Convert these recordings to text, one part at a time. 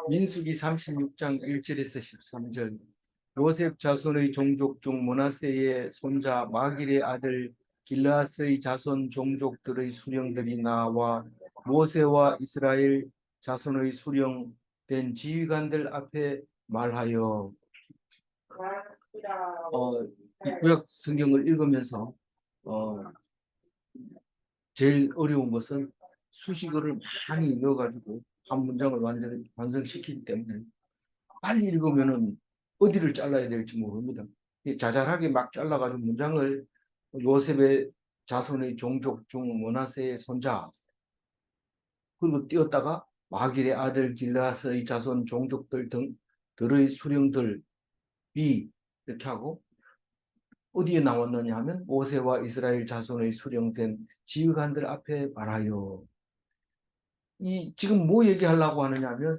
민수기 36장 1절에서 13절. 요셉 자손의 종족 중 므낫세의 손자 마길의 아들 길르앗의 자손 종족들의 수령들이 나와 모세와 이스라엘 자손의 수령된 지휘관들 앞에 말하여. 이 구약 성경을 읽으면서 제일 어려운 것은 수식어를 많이 넣어가지고 한 문장을 완전히 완성시키기 때문에 빨리 읽으면은 어디를 잘라야 될지 모릅니다. 자잘하게 막 잘라가지고 문장을 요셉의 자손의 종족 중 므낫세의 손자, 그리고 띄었다가 마길의 아들 길르앗의 자손 종족들 등들의 수령들이 이렇게 하고, 어디에 나왔느냐 하면 모세와 이스라엘 자손의 수령된 지휘관들 앞에 말하여. 이 지금 뭐 얘기하려고 하느냐 하면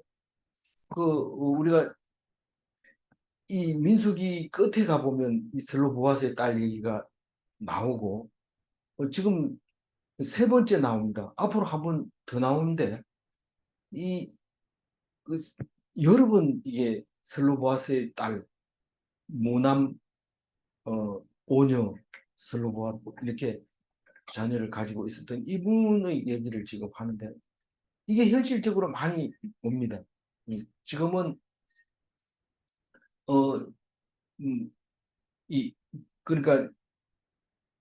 우리가 이 민수기 끝에 가보면 이 슬로보아스의 딸 얘기가 나오고, 지금 세 번째 나옵니다. 앞으로 한 번 더 나오는데 이 여러 번 이게 슬로보아스의 딸, 모남 오녀 슬로보아 이렇게 자녀를 가지고 있었던 이분의 얘기를 지금 하는데, 이게 현실적으로 많이 옵니다. 지금은 그러니까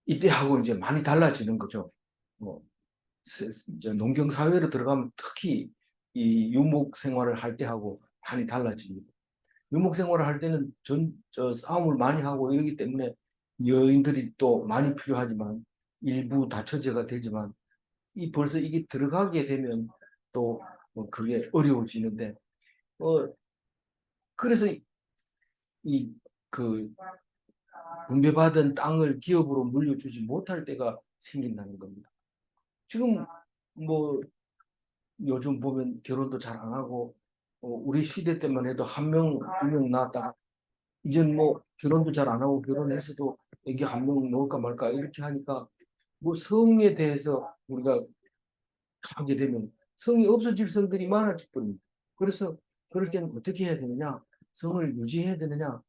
이때하고 이제 많이 달라지는 거죠. 이제 농경 사회로 들어가면 특히 이 유목 생활을 할 때하고 많이 달라집니다. 유목 생활을 할 때는 싸움을 많이 하고 이러기 때문에 여인들이 또 많이 필요하지만 일부 다처제가 되지만 벌써 이게 들어가게 되면 또 그게 어려워지는데, 그래서 그 분배받은 땅을 기업으로 물려주지 못할 때가 생긴다는 겁니다. 지금 뭐 요즘 보면 결혼도 잘 안 하고, 우리 시대 때만 해도 한 명, 두 명 낳았다가 이젠 뭐 결혼도 잘 안 하고 결혼해서도 애기 한 명 놓을까 말까 이렇게 하니까, 뭐 성에 대해서 우리가 하게 되면 성이 없어질 성들이 많아질 겁니다. 그래서 그럴 때는 어떻게 해야 되느냐? 성을 유지해야 되느냐?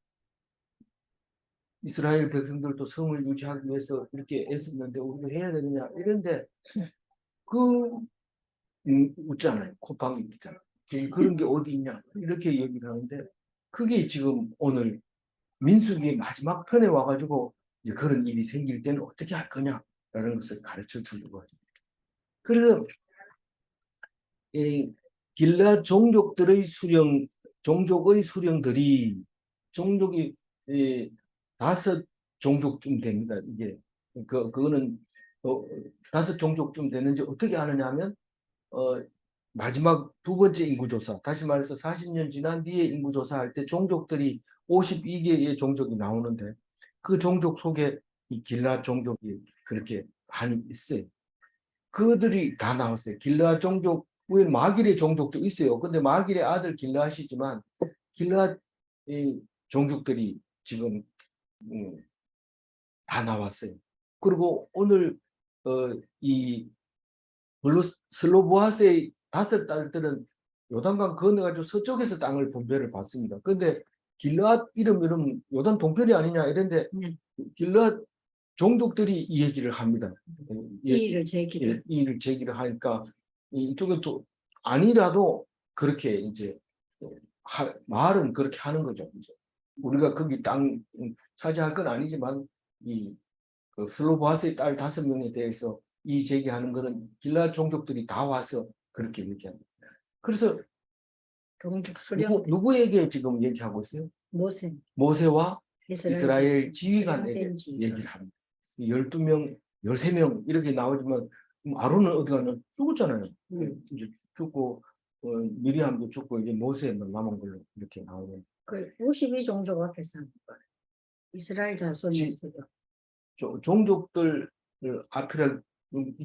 이스라엘 백성들도 성을 유지하기 위해서 이렇게 애썼는데 우리도 해야 되느냐? 이런데 웃잖아요. 콧방귀입니다. 그런 게 어디 있냐? 이렇게 얘기를 하는데, 그게 지금 오늘 민수기의 마지막 편에 와가지고 이제 그런 일이 생길 때는 어떻게 할 거냐라는 것을 가르쳐 주려고 하죠. 그래서 길라 종족의 수령들이 종족이 5종족쯤 됩니다. 이게 그거는 5종족쯤 되는지 어떻게 아느냐 하면 마지막 두 번째 인구조사, 다시 말해서 40년 지난 뒤에 인구조사할 때 종족들이 52개의 종족이 나오는데, 그 종족 속에 이 길라 종족이 그렇게 많이 있어요. 그들이 다 나왔어요. 길라 종족, 왜 마길의 종족도 있어요. 근데 마길의 아들 길라앗이지만 길라 종족들이 지금 다 나왔어요. 그리고 오늘 이 슬로보아스의 5딸들은 요단강 건너가지고 서쪽에서 땅을 분배를 받습니다. 근데 길르앗 이름 요단 동편이 아니냐 이런데, 길르앗 종족들이 이 얘기를 합니다. 이의를 제기를 하니까 이쪽에 또 아니라도 그렇게 이제 말은 그렇게 하는 거죠. 이제 우리가 거기 땅 차지할 건 아니지만 그 슬로보아스의 딸 5명에 대해서 이 제기하는 것은 길라 종족들이 다 와서 그렇게 얘기합니다. 그래서 누구에게 지금 얘기하고 있어요? 모세와 이스라엘 지휘관에게 얘기를 합니다. 12명, 13명 이렇게 나오지만 아론은 어디 가냐? 죽었잖아요. 이제 죽고 미리암도 죽고 이제 모세만 남은 걸로 이렇게 나오는. 그 52종족 앞에서 이스라엘 자손이 종족들 앞이라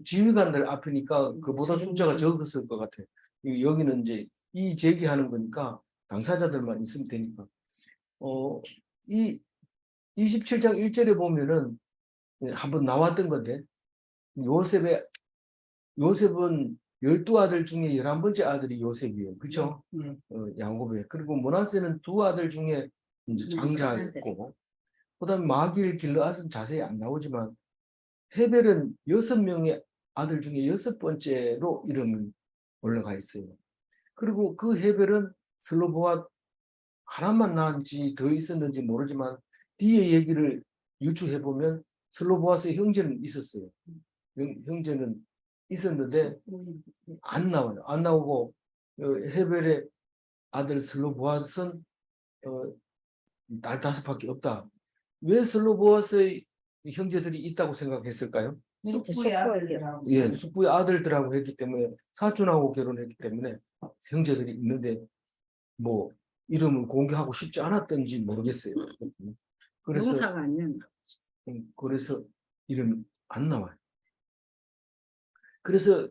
지휘관들 앞이니까 그보다 숫자가 적었을 것 같아요. 여기는 이제 이 제기하는 거니까 당사자들만 있으면 되니까. 이 27장 1절에 보면은 한번 나왔던 건데, 요셉은 12아들 중에 11번째 아들이 요셉이에요. 그렇죠? 네. 야곱에. 그리고 므낫세는 2아들 중에 이제 장자였고, 그다음에 마길, 길르앗은 자세히 안 나오지만 헤벨은 6명의 아들 중에 6번째로 이름이 올라가 있어요. 그리고 그 헤벨은 슬로보앗 하나만 낳은지 더 있었는지 모르지만 뒤에 얘기를 유추해 보면 슬로보앗의 형제는 있었어요. 형제는 있었는데 안 나와요. 안 나오고 헤벨의 아들 슬로보앗은 딸 5밖에 없다. 왜 슬로보앗의 형제들이 있다고 생각했을까요? 숙부의 아들이라고. 예, 숙부의 아들들하고 했기 때문에 사촌하고 결혼했기 때문에 형제들이 있는데 뭐 이름을 공개하고 싶지 않았던지 모르겠어요. 그래서 용사가 아니었나. 그래서 이름이 안 나와요. 그래서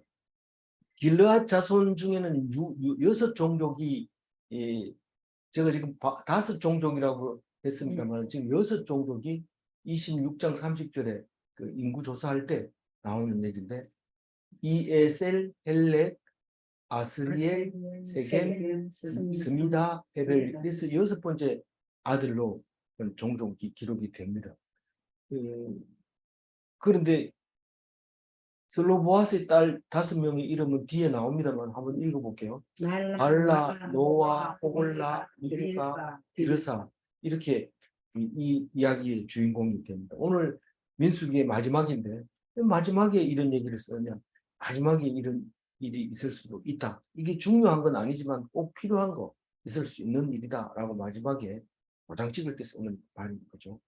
길르앗 자손 중에는 6종족이 제가 지금 5종족이라고 했습니다만 지금 6종족이 26장 30절에 그 인구 조사할 때 나오는 얘기인데 이에셀, 헬렉, 아스리엘, 세겜, 스미다, 헤벨. 그래서 6번째 아들로 종족이 기록이 됩니다. 그런데 슬로보아스의 딸 5명의 이름은 뒤에 나옵니다만 한번 읽어볼게요. 발라, 노아, 호골라, 밀가, 디르사 이렇게 이 이야기의 주인공이 됩니다. 오늘 민수기의 마지막인데 마지막에 이런 얘기를 쓰냐? 마지막에 이런 일이 있을 수도 있다. 이게 중요한 건 아니지만 꼭 필요한 거 있을 수 있는 일이다라고 마지막에 도장 찍을 때 쓰는 말인 거죠.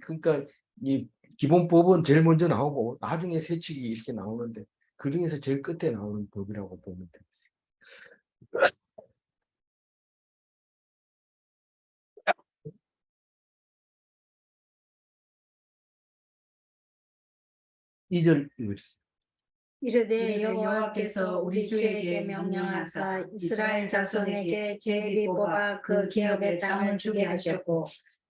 그러니까 이 기본법은 제일 먼저 나오고 나중에 세칙이 이렇게 나오는데 그 중에서 제일 끝에 나오는 법이라고 보면 되겠어요. 이절 읽어주세요. 이르되 여호와께서 우리 주에게 명령하사 이스라엘 자손에게 제비 뽑아 그 기업의 땅을 주게 하셨고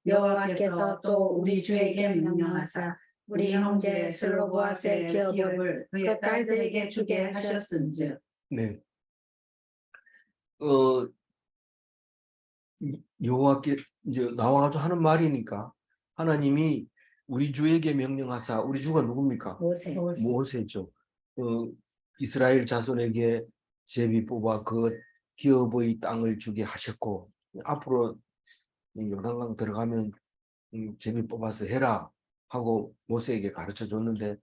여호와께서 또 우리 주에게 명령하사 우리 형제 슬로보앗의 기업을 그의 딸들에게 주게 하셨은즉. 네. 여호와께 이제 나와가지고 하는 말이니까 하나님이 우리 주에게 명령하사 우리 주가 누굽니까? 모세. 모세죠. 이스라엘 자손에게 제비 뽑아 그 기업의 땅을 주게 하셨고 앞으로 요단강 들어가면 제비 뽑아서 해라 하고 모세에게 가르쳐 줬는데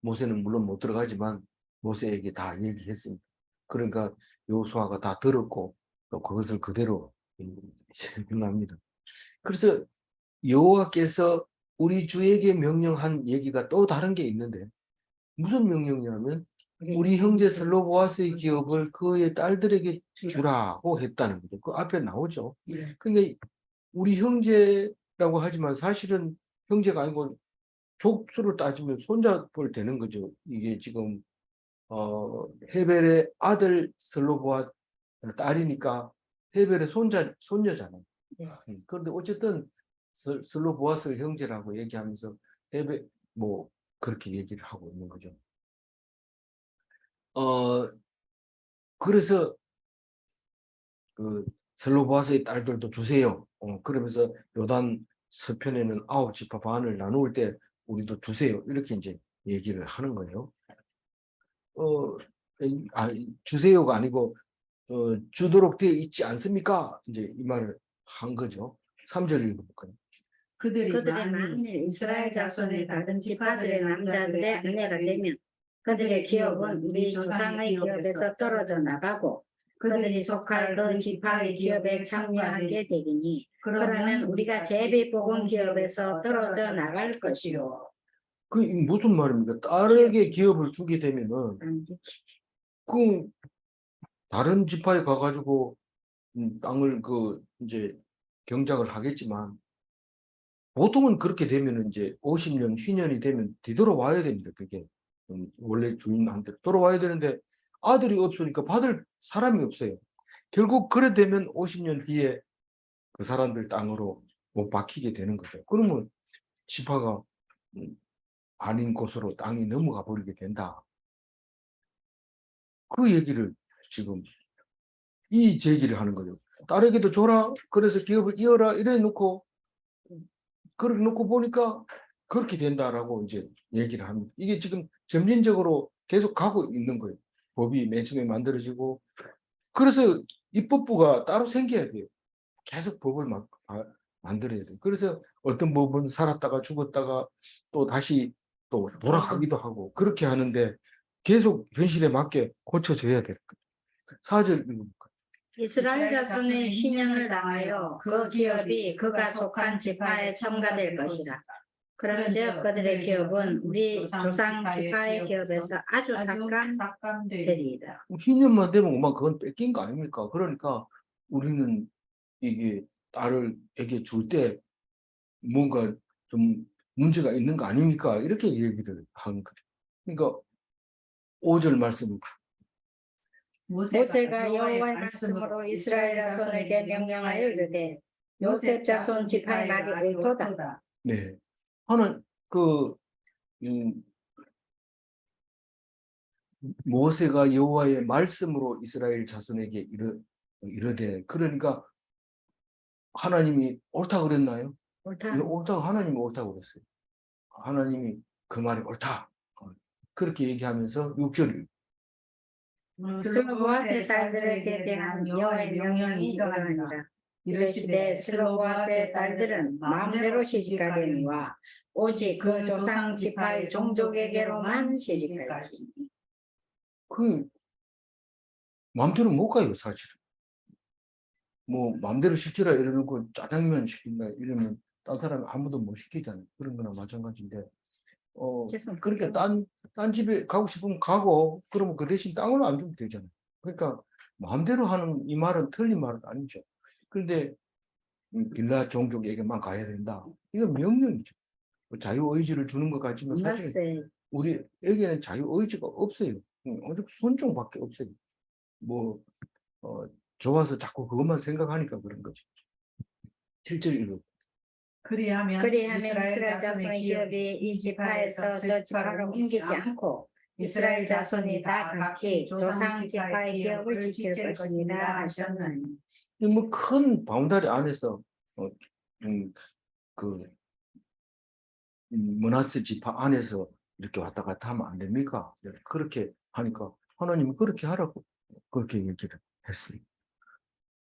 모세는 물론 못 들어가지만 모세에게 다 얘기했습니다. 그러니까 여호수아가 다 들었고 또 그것을 그대로 실행합니다. 그래서 여호와께서 우리 주에게 명령한 얘기가 또 다른 게 있는데 무슨 명령이냐면 우리 형제 슬로보아스의 기업을 그의 딸들에게 주라고 했다는 거죠. 그 앞에 나오죠. 그러니까 우리 형제라고 하지만 사실은 형제가 아니고 족수를 따지면 손잡을 되는 거죠. 이게 지금 헤벨의 아들 슬로보아 딸이니까 헤벨의 손녀잖아요. 그런데 어쨌든 슬로보아스 형제라고 얘기하면서 헤벨 뭐 그렇게 얘기를 하고 있는 거죠. 그래서 그 슬로보아스의 딸들도 주세요. 그러면서 요단 서편에는 9지파 반을 나누을 때 우리도 주세요. 이렇게 이제 얘기를 하는 거예요. 주세요가 아니고 주도록 되어 있지 않습니까? 이제 이 말을 한 거죠. 3절 읽어볼까요? 그들이 만일 이스라엘 자손의 다른 지파들의 남자들의 아내가 되면 그들의 기업은 우리 조상의 기업에서 떨어져 나가고 그들이 속할 그 지파의 기업에 참여하게 되리니 그러면 우리가 제비 뽑은 기업에서 떨어져 나갈 것이요. 그 무슨 말입니까? 딸에게 기업을 주게 되면은 그 다른 지파에 가가지고 땅을 이제 경작을 하겠지만 보통은 그렇게 되면은 이제 50년 휘년이 되면 뒤돌아와야 됩니다. 그게 원래 주인한테 돌아와야 되는데 아들이 없으니까 받을 사람이 없어요. 결국 그래 되면 50년 뒤에 그 사람들 땅으로 못 박히게 되는 거죠. 그러면 지파가 아닌 곳으로 땅이 넘어가 버리게 된다. 그 얘기를 지금 이 제기를 하는 거죠. 딸에게도 줘라. 그래서 기업을 이어라. 이래 놓고 그렇게 놓고 보니까 그렇게 된다라고 이제 얘기를 합니다. 이게 지금 점진적으로 계속 가고 있는 거예요. 법이 맨 처음에 만들어지고 그래서 입법부가 따로 생겨야 돼요. 계속 법을 만들어야 돼요. 그래서 어떤 법은 살았다가 죽었다가 또 다시 또 돌아가기도 하고 그렇게 하는데 계속 현실에 맞게 고쳐져야 돼요. 4절 읽어볼까요? 이스라엘 자손의 희년을 당하여 그 기업이 그가 속한 지파에 첨가될 것이라. 그런즉 그들의 기업은 우리 조상 지파의 기업에서 아주 삭감되리이다. 희년만 되면 엄마 그건 뺏긴 거 아닙니까? 그러니까 우리는 이게 딸에게 줄 때 뭔가 좀 문제가 있는 거 아닙니까? 이렇게 얘기를 하는 거죠. 그러니까 5절 말씀 모세가 여호와의 말씀으로 이스라엘 자손에게 명령하여 이르되 요셉 자손 지파의 말이 옳도다. 네. 하는 음, 모세가 여호와의 말씀으로 이스라엘 자손에게 이르되 그러니까 하나님이 옳다 그랬나요? 옳다고 하나님이 옳다고 그랬어요. 하나님이 그 말이 옳다. 그렇게 얘기하면서 6절 슬로보아스의 딸들에게 대한 여호와의 명령이 이러하니라. 이르시되 슬로보아스의 딸들은 마음대로 시집가려니와 오직 그 조상 지파의 종족에게로만 시집갈지. 그 마음대로 못 가요, 사실은. 뭐 마음대로 시키라 이러놓고 짜장면 시킨다 이러면 딴 사람이 아무도 못 시키잖아요. 그런 거나 마찬가지인데 그렇게 딴 집에 가고 싶으면 가고 그러면 그 대신 땅을 안 주면 되잖아요. 그러니까 마음대로 하는 이 말은 틀린 말은 아니죠. 그런데 빌라 종족에게만 가야 된다. 이건 명령이죠. 자유의지를 주는 것 같지만 사실 우리에게는 자유의지가 없어요. 오직 순종밖에 없어요. 뭐 좋아서 자꾸 그것만 생각하니까 그런 거죠. 7절 읽어. 그리하면 이스라엘 자손의 기업이 이 지파에서 저 지파로 옮기지 않고 이스라엘 자손이 다 각기 조상 지파의 기업을 지킬 것이니라 하셨나니. 뭐 큰 바운다리 안에서 므낫세 지파 안에서 이렇게 왔다 갔다 하면 안 됩니까? 그렇게 하니까 하나님이 그렇게 하라고 그렇게 얘기를 했어요.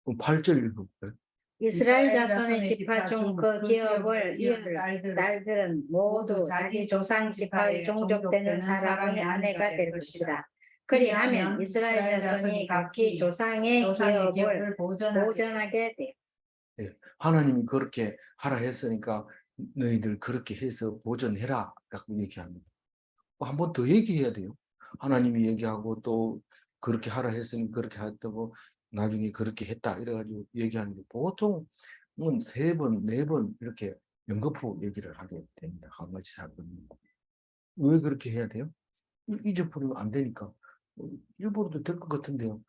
그럼 8절 읽어볼까요? 이스라엘 자손의 지파 중 그 기업을 이을 딸들은 모두 자기 조상 지파의 종족되는 사람의 아내가 될 것이다. 그리하면 이스라엘 자손이 각기 조상의 기업을 보존하게 돼. 네, 하나님이 그렇게 하라 했으니까 너희들 그렇게 해서 보존해라 라고 얘기합니다. 한 번 더 얘기해야 돼요. 하나님이 얘기하고 또 그렇게 하라 했으니 그렇게 했다고 나중에 그렇게 했다 이래가지고 얘기하는데 보통은 3번, 4번 이렇게 연거푸 얘기를 하게 됩니다. 한 가지 사건이. 왜 그렇게 해야 돼요? 잊어버리면 안 되니까. 잊어버려도 될 것 같은데요.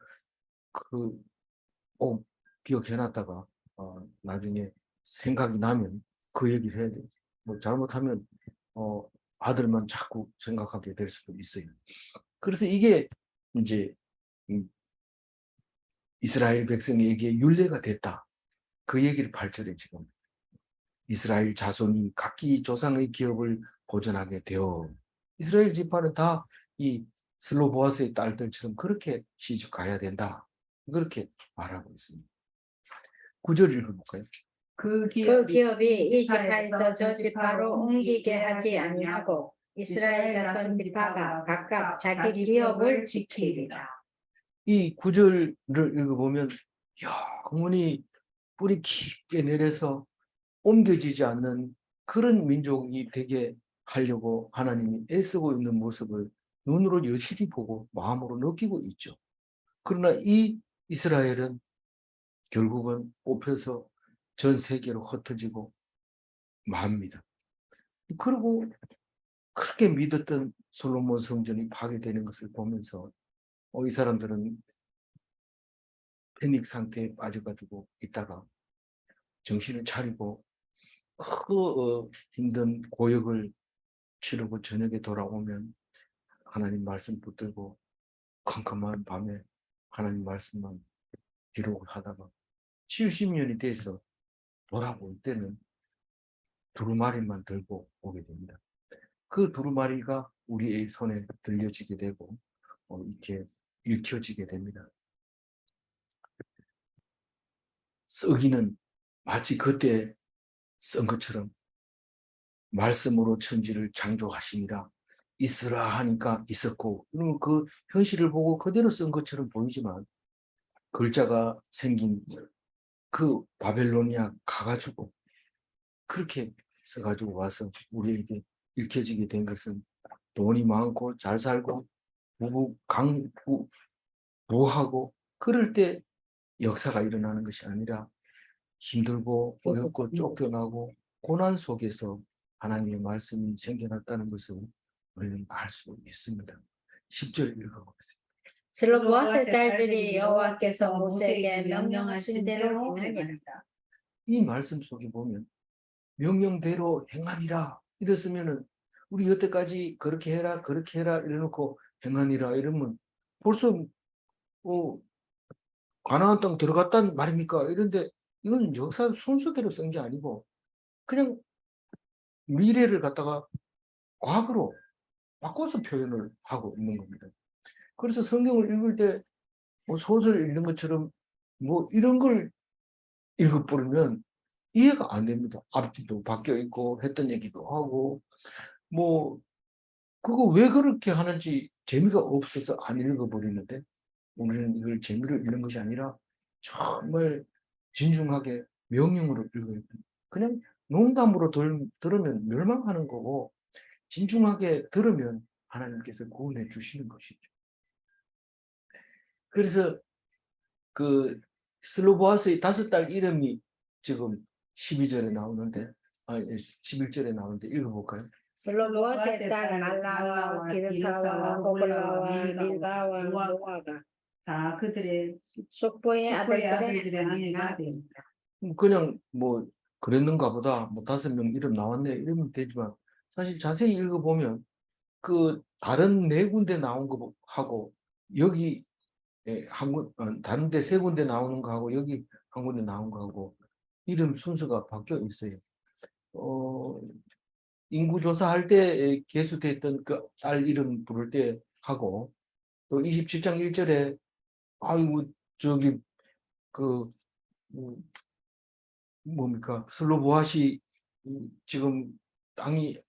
기억해놨다가 나중에 생각이 나면 그 얘기를 해야 돼요. 뭐 잘못하면 아들만 자꾸 생각하게 될 수도 있어요. 그래서 이게 이제 이스라엘 백성에게 율례가 됐다. 그 얘기를 8절에 지금 이스라엘 자손이 각기 조상의 기업을 보존하게 되어 이스라엘 지파는 다 이 슬로보아스의 딸들처럼 그렇게 시집 가야 된다. 그렇게 말하고 있습니다. 9절 읽어볼까요? 그 기업이 이 지파에서 저 지파로 옮기게 하지 아니하고 이스라엘 자손 지파가 각각 자기 기업을 지키리라. 이 9절을 읽어보면 영원히 뿌리 깊게 내려서 옮겨지지 않는 그런 민족이 되게 하려고 하나님이 애쓰고 있는 모습을 눈으로 여실히 보고 마음으로 느끼고 있죠. 그러나 이 이스라엘은 결국은 뽑혀서 전 세계로 흩어지고 맙니다. 그리고 그렇게 믿었던 솔로몬 성전이 파괴되는 것을 보면서 이 사람들은 패닉 상태에 빠져가지고 있다가 정신을 차리고 그 힘든 고역을 치르고 저녁에 돌아오면 하나님 말씀 붙들고 컴컴한 밤에 하나님 말씀만 기록을 하다가 70년이 돼서 돌아볼 때는 두루마리만 들고 오게 됩니다. 그 두루마리가 우리의 손에 들려지게 되고 이렇게 읽혀지게 됩니다. 쓰기는 마치 그때 쓴 것처럼 말씀으로 천지를 창조하시니라 있으라 하니까 있었고, 그러면 그 현실을 보고 그대로 쓴 것처럼 보이지만 글자가 생긴 그 바벨로니아 가가지고 그렇게 써가지고 와서 우리에게 읽혀지게 된 것은 돈이 많고 잘 살고 부하고 그럴 때 역사가 일어나는 것이 아니라 힘들고 어렵고 쫓겨나고 고난 속에서 하나님의 말씀이 생겨났다는 것을 우리는 알 수 있습니다. 10절 읽어보겠습니다. 슬로보아스의 딸들이 여호와께서 모세에게 명령하신 대로 행하니라. 이 말씀 속에 보면 명령대로 행하리라 이랬으면은 우리 여태까지 그렇게 해라 그렇게 해라 이래놓고 행하니라 이러면 벌써 가나안 땅 들어갔단 말입니까? 이런데 이건 역사 순서대로 쓴 게 아니고 그냥 미래를 갖다가 과거로 바꿔서 표현을 하고 있는 겁니다. 그래서 성경을 읽을 때 소설 읽는 것처럼 이런 걸 읽어버리면 이해가 안 됩니다. 앞뒤도 바뀌어 있고 했던 얘기도 하고 그거 왜 그렇게 하는지 재미가 없어서 안 읽어버리는데 우리는 이걸 재미로 읽는 것이 아니라 정말 진중하게 명령으로 읽어야 됩니다. 그냥 농담으로 들으면 멸망하는 거고 진중하게 들으면 하나님께서 구원해 주시는 것이죠. 그래서 그 슬로보아스의 5딸 이름이 지금 12절에 나오는데 11절에 나오는데 읽어볼까요? 슬로보아스의 딸 말라와 디르사와 호글라와 밀가와 노아가 다 그들의 숙부의 아들들의 아내가 됩니다. 그냥 그랬는가 보다 5명 이름 나왔네 이러면 되지만 사실 자세히 읽어보면 그 다른 4군데 나온 거하고 여기 다른 데 3군데 나오는 거하고 여기 한 군데 나온 거하고 이름 순서가 바뀌어 있어요. 인구 조사할 때 개수됐던 그 딸 이름 부를 때 하고 또 27장 1절에 아이고 저기 그 뭡니까 슬로보아시 지금 땅이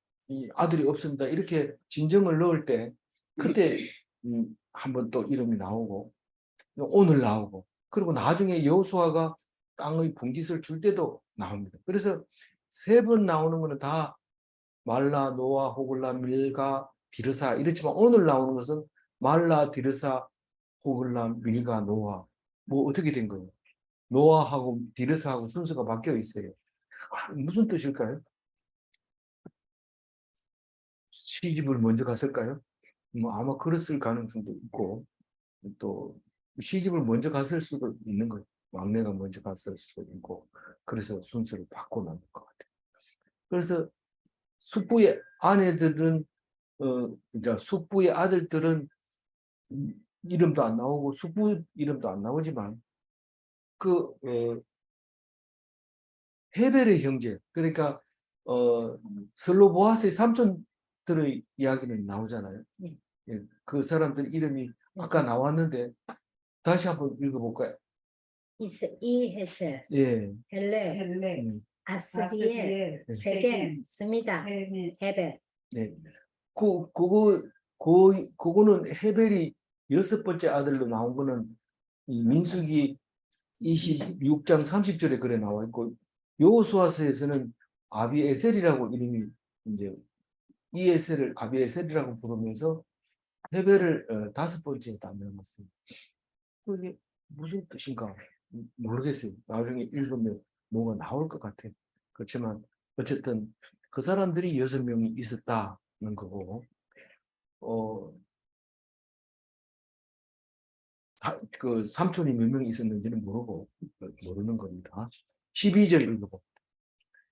아들이 없습니다 이렇게 진정을 넣을 때 그때 한번 또 이름이 나오고 오늘 나오고 그리고 나중에 여호수아가 땅의 분깃을 줄 때도 나옵니다. 그래서 3번 나오는 거는 다 말라, 노아, 호글라, 밀가, 디르사 이렇지만 오늘 나오는 것은 말라, 디르사, 호글라, 밀가, 노아 어떻게 된 거예요? 노아하고 디르사하고 순서가 바뀌어 있어요. 무슨 뜻일까요? 시집을 먼저 갔을까요? 아마 그랬을 가능성도 있고 또 시집을 먼저 갔을 수도 있는 거예요. 막내가 먼저 갔을 수도 있고 그래서 순서를 바꿔놓은 것 같아요. 그래서 숙부의 아내들은 이제 숙부의 아들들은 이름도 안 나오고 숙부 이름도 안 나오지만 헤벨의 형제 그러니까 슬로보아스의 삼촌들의 이야기는 나오잖아요. 네. 예, 그 사람들 이름이 아까 나왔는데 다시 한번 읽어볼까요? 이헤셀, 예, 헬레, 아스디엘, 세겜, 스미다, 헤벨. 네. 그거는 헤벨이 6번째 아들로 나온 거는 이 민수기 26장 30절에 그래 나와 있고 여호수아서에서는 아비에셀이라고 이름이 이제 이에셀을 아비에셀이라고 부르면서 헤벨을 5번째에 다 넣어놨어요. 그게 무슨 뜻인가 모르겠어요. 나중에 읽으면 뭐가 나올 것 같아요. 그렇지만 어쨌든 그 사람들이 6명이 있었다는 거고 그 삼촌이 몇 명이 있었는지는 모르는 겁니다. 12절 읽어보.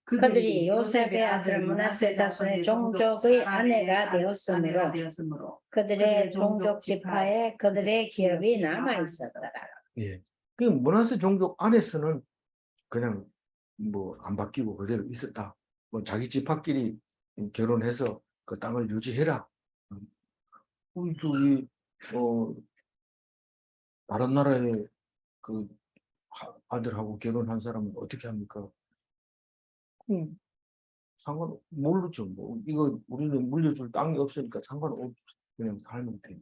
그들이 요셉의 아들 므낫세 자손의 종족의 아내가 되었으므로 그들의 종족 지파에 그들의 기업이 남아 있었더라. 예. 그 므낫세 종족 안에서는 그냥 뭐 안 바뀌고 그대로 있었다. 뭐 자기 집합끼리 결혼해서 그 땅을 유지해라. 우리 저기 다른 나라의 그 아들하고 결혼한 사람은 어떻게 합니까? 상관 모르죠. 뭐 이거 우리는 물려줄 땅이 없으니까 상관없 그냥 살면 돼.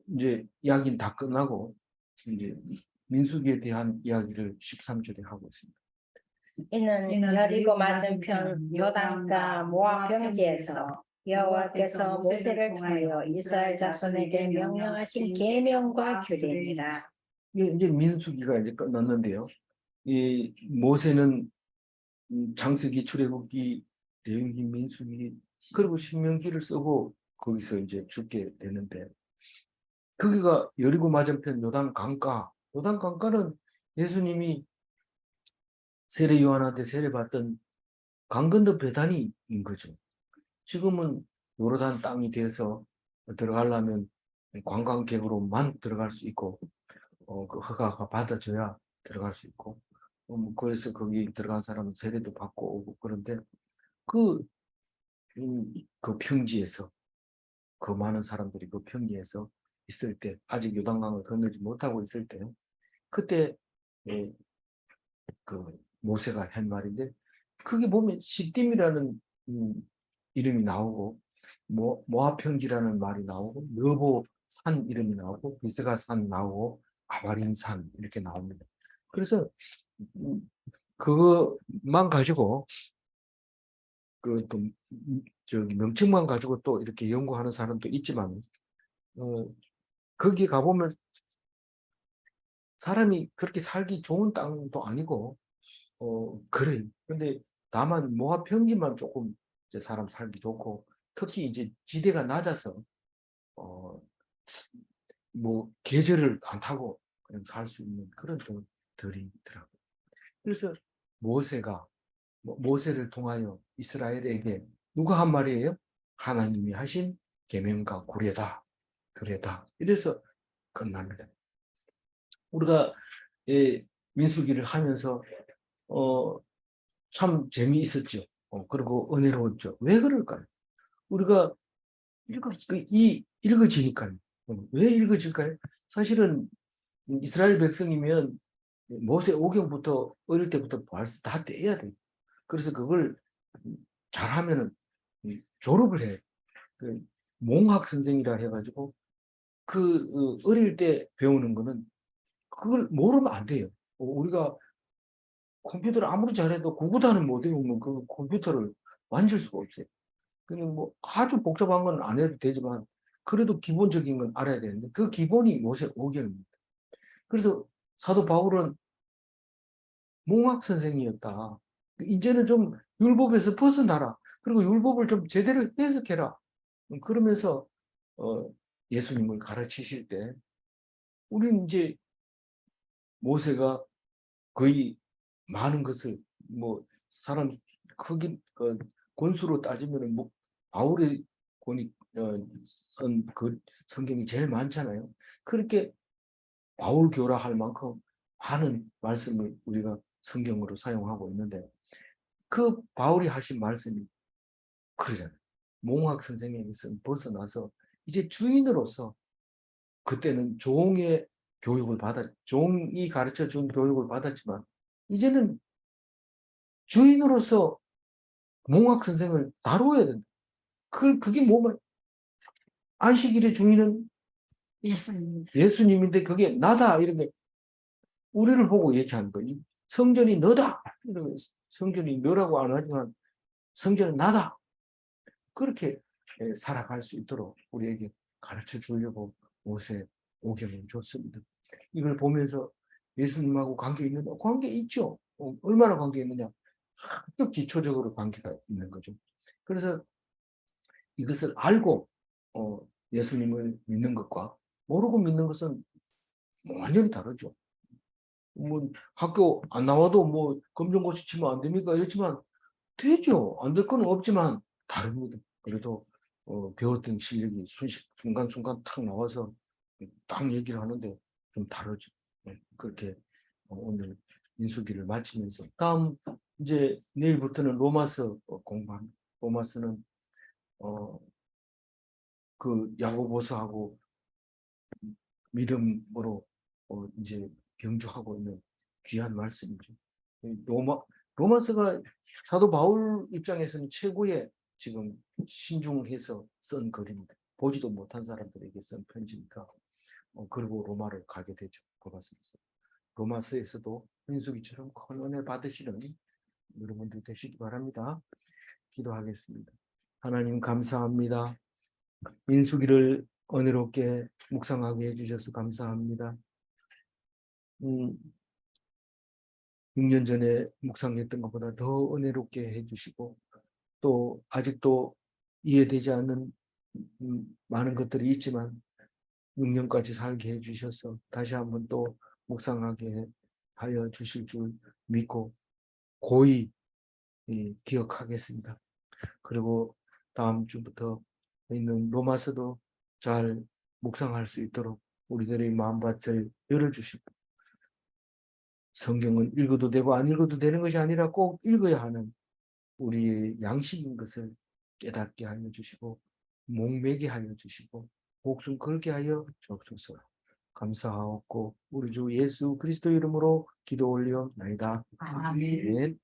이제 이야기는 다 끝나고 이제 민수기에 대한 이야기를 13절에 하고 있습니다. 이는 여리고 맞은편 요단가 모압 평지에서 여호와께서 모세를 통하여 이스라엘 자손에게 명령하신 계명과 규례니라. 이게 이제 민수기가 이제 끝났는데요. 이 모세는 창세기, 출애굽기, 레위기, 민수기 그리고 신명기를 쓰고 거기서 이제 죽게 되는데 거기가 여리고 맞은편 요단 강가. 요단 강가는 예수님이 세례 요한한테 세례받던 강 건너 베다니인 거죠. 지금은 요르단 땅이 돼서 들어가려면 관광객으로만 들어갈 수 있고 그 허가가 받아줘야 들어갈 수 있고 그래서 거기 들어간 사람은 세례도 받고 오고 그런데 그 평지에서 그 많은 사람들이 그 평지에서 있을 때 아직 요단강을 건너지 못하고 있을 때 그때 그 모세가 한 말인데 그게 보면 시딤이라는 이름이 나오고 모압 평지라는 말이 나오고 느보 산 이름이 나오고 비스가 산 나오고 아바림 산 이렇게 나옵니다. 그래서 그것만 가지고 그 또 저기 명칭만 가지고 또 이렇게 연구하는 사람도 있지만 거기 가보면 사람이 그렇게 살기 좋은 땅도 아니고 그래. 근데 다만 모압 평지만 조금 이제 사람 살기 좋고 특히 이제 지대가 낮아서 뭐 계절을 안 타고 그냥 살 수 있는 그런 들이 있더라고요. 그래서 모세를 통하여 이스라엘에게 누가 한 말이에요? 하나님이 하신 계명과 규례다. 이래서 끝납니다. 우리가 민수기를 하면서 참 재미있었죠. 그리고 은혜로웠죠. 왜 그럴까요? 우리가 읽어지니까요. 왜 읽어질까요? 사실은 이스라엘 백성이면 모세 오경부터 어릴 때부터 벌써 다 떼야 돼요. 그래서 그걸 잘하면은 졸업을 해. 그 몽학 선생이라 해가지고 그 어릴 때 배우는 거는 그걸 모르면 안 돼요. 우리가 컴퓨터를 아무리 잘해도 구구단을 못 외우면 그 컴퓨터를 만질 수가 없어요. 그냥 뭐 아주 복잡한 건 안 해도 되지만 그래도 기본적인 건 알아야 되는데 그 기본이 모세 오경입니다. 그래서 사도 바울은 몽학 선생이었다. 이제는 좀 율법에서 벗어나라. 그리고 율법을 좀 제대로 해석해라. 그러면서 예수님을 가르치실 때 우리는 이제 모세가 거의 많은 것을 뭐 사람 크기 권수로 따지면은 뭐 바울의 권이 쓴 그 성경이 제일 많잖아요. 그렇게 바울교라 할 만큼 많은 말씀을 우리가 성경으로 사용하고 있는데 그 바울이 하신 말씀이 그러잖아요. 몽학 선생님에서 벗어나서 이제 주인으로서 그때는 종의 교육을 종이 가르쳐 준 교육을 받았지만 이제는 주인으로서 몽학 선생을 다루어야 된다. 그게 뭐면 안식일의 주인은 예수님인데 그게 나다 이런 게 우리를 보고 얘기하는 거예요. 성전이 너다. 성전이 너라고 안 하지만 성전은 나다. 그렇게 살아갈 수 있도록 우리에게 가르쳐 주려고 모세 오경을 줬습니다. 이걸 보면서 예수님하고 관계 있느냐? 관계 있죠. 얼마나 관계 있느냐? 아주 기초적으로 관계가 있는 거죠. 그래서 이것을 알고 예수님을 믿는 것과 모르고 믿는 것은 완전히 다르죠. 뭐 학교 안 나와도 뭐 검정고시 치면 안 됩니까? 이렇지만 되죠. 안 될 건 없지만 다릅니다. 그래도 배웠던 실력이 순간순간 탁 나와서 딱 얘기를 하는데 좀 다르죠. 네, 그렇게 오늘 민수기를 마치면서 다음 이제 내일부터는 로마서 공부합니다. 로마서는 그 야고보서하고 믿음으로 이제 경주하고 있는 귀한 말씀이죠. 이 로마서가 사도 바울 입장에서는 최고의 지금 신중해서 쓴 글입니다. 보지도 못한 사람들에게 쓴 편지니까 그리고 로마를 가게 되죠. 로마서에서도 민수기처럼 큰 은혜 받으시는 여러분들 되시기 바랍니다. 기도하겠습니다. 하나님 감사합니다. 민수기를 은혜롭게 묵상하게 해주셔서 감사합니다. 6년 전에 묵상했던 것보다 더 은혜롭게 해주시고 또 아직도 이해되지 않는 많은 것들이 있지만 6년까지 살게 해주셔서 다시 한번 또 묵상하게 하여 주실 줄 믿고 고이 기억하겠습니다. 그리고 다음 주부터 있는 로마서도 잘 묵상할 수 있도록 우리들의 마음밭을 열어주시고 성경은 읽어도 되고 안 읽어도 되는 것이 아니라 꼭 읽어야 하는 우리의 양식인 것을 깨닫게 하여 주시고 목매게 하여 주시고 목숨 걸게 하여 주옵소서. 감사하옵고 우리 주 예수 그리스도 이름으로 기도 올리옵나이다. 아멘.